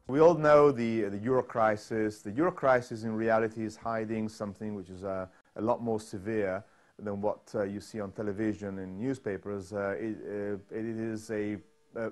We all know the euro crisis. The euro crisis in reality is hiding something which is a lot more severe than what you see on television and newspapers. It is a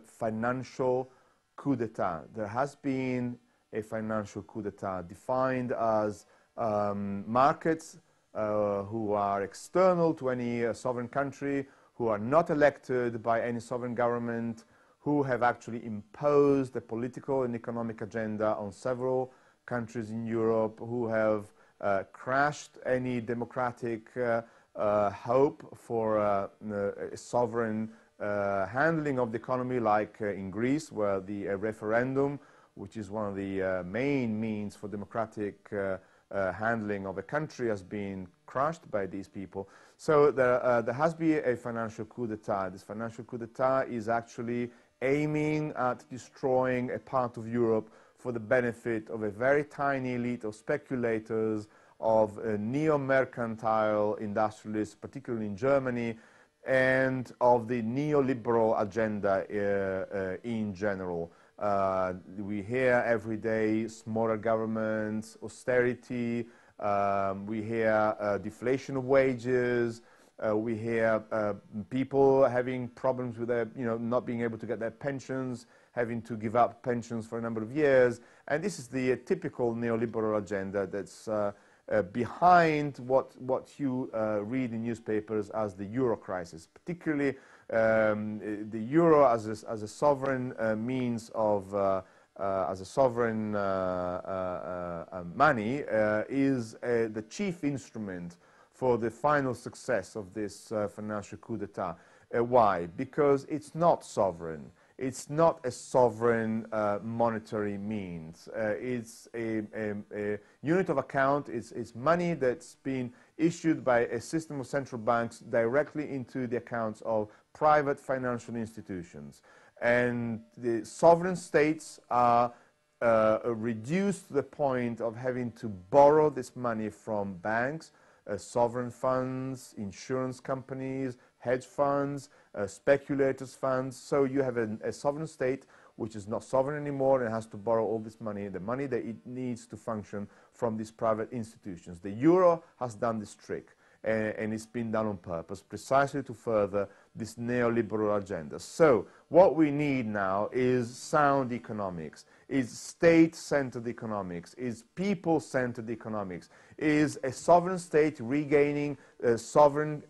financial coup d'etat. There has been a financial coup d'etat defined as markets who are external to any sovereign country, who are not elected by any sovereign government, who have actually imposed a political and economic agenda on several countries in Europe, who have crashed any democratic hope for a sovereign handling of the economy, like in Greece, where the referendum, which is one of the main means for democratic handling of a country, has been crushed by these people. So there has been a financial coup d'etat. This financial coup d'etat is actually aiming at destroying a part of Europe for the benefit of a very tiny elite of speculators, of neo-mercantile industrialists, particularly in Germany, and of the neoliberal agenda in general. We hear every day smaller governments, austerity, we hear deflation of wages, we hear people having problems with their, not being able to get their pensions, having to give up pensions for a number of years. And this is the typical neoliberal agenda that's behind what you read in newspapers as the euro crisis. Particularly the euro as a sovereign means of, as a sovereign money is the chief instrument for the final success of this financial coup d'etat. Why? Because it's not sovereign. It's not a sovereign monetary means. It's a unit of account. It's money that's been issued by a system of central banks directly into the accounts of private financial institutions. And the sovereign states are reduced to the point of having to borrow this money from banks, sovereign funds, insurance companies, hedge funds, speculators' funds. So you have a sovereign state which is not sovereign anymore and has to borrow all this money, the money that it needs to function, from these private institutions. The euro has done this trick, and it's been done on purpose, precisely to further this neoliberal agenda. So what we need now is sound economics, is state-centered economics, is people-centered economics, is a sovereign state regaining a sovereign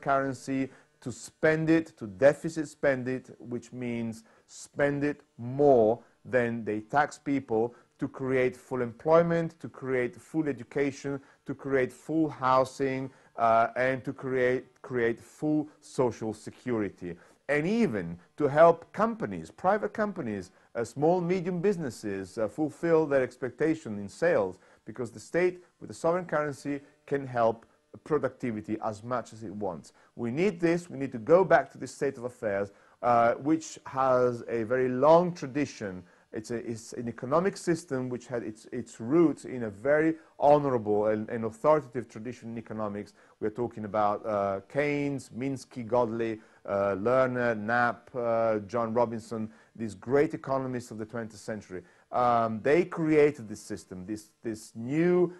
currency to spend it, to deficit spend it, which means spend it more than they tax people, to create full employment, to create full education, to create full housing, and to create full social security. And even to help companies, private companies, small, medium businesses fulfill their expectation in sales, because the state with the sovereign currency can help productivity as much as it wants. We need this. We need to go back to this state of affairs, which has a very long tradition. It's an economic system which had its roots in a very honorable and authoritative tradition in economics. We're talking about Keynes, Minsky, Godley, Lerner, Knapp, John Robinson, these great economists of the 20th century. They created this system, this new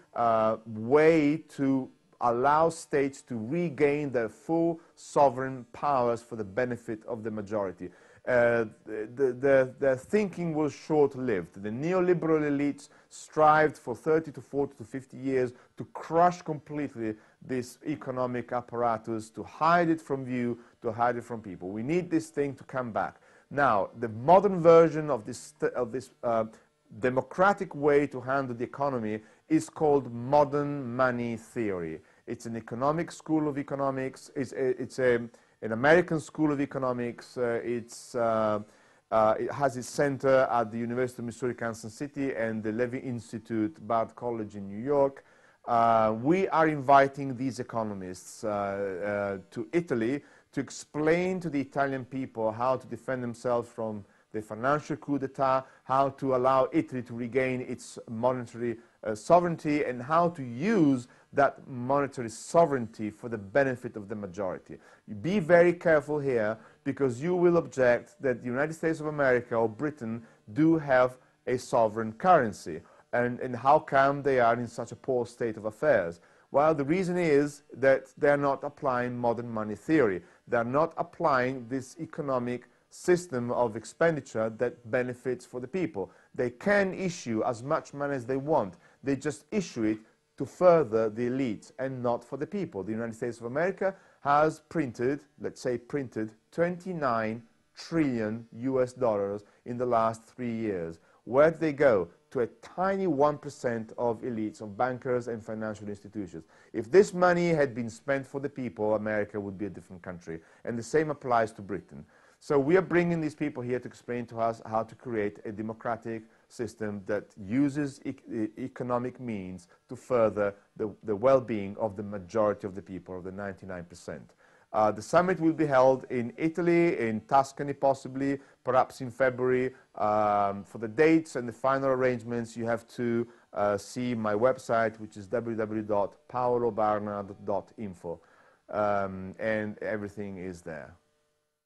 way to allow states to regain their full sovereign powers for the benefit of the majority. Their thinking was short-lived. The neoliberal elites strived for 30 to 40 to 50 years to crush completely this economic apparatus, to hide it from view, to hide it from people. We need this thing to come back. Now, the modern version of this democratic way to handle the economy is called modern money theory. It's an economic school of economics. It's an American school of economics. It has its center at the University of Missouri, Kansas City, and the Levy Institute, Bard College in New York. We are inviting these economists to Italy to explain to the Italian people how to defend themselves from the financial coup d'etat, how to allow Italy to regain its monetary sovereignty, and how to use that monetary sovereignty for the benefit of the majority. Be very careful here, because you will object that the United States of America or Britain do have a sovereign currency. And how come they are in such a poor state of affairs? Well, the reason is that they're not applying modern money theory. They're not applying this economic system of expenditure that benefits for the people. They can issue as much money as they want. They just issue it to further the elites and not for the people. The United States of America has printed, let's say printed, 29 trillion US dollars in the last 3 years. Where did they go? To a tiny 1% of elites, of bankers and financial institutions. If this money had been spent for the people, America would be a different country. And the same applies to Britain. So we are bringing these people here to explain to us how to create a democratic system that uses economic means to further the well-being of the majority of the people, of the 99%. The summit will be held in Italy, in Tuscany possibly, perhaps in February. For the dates and the final arrangements, you have to see my website, which is www.paolobarnard.info, and everything is there.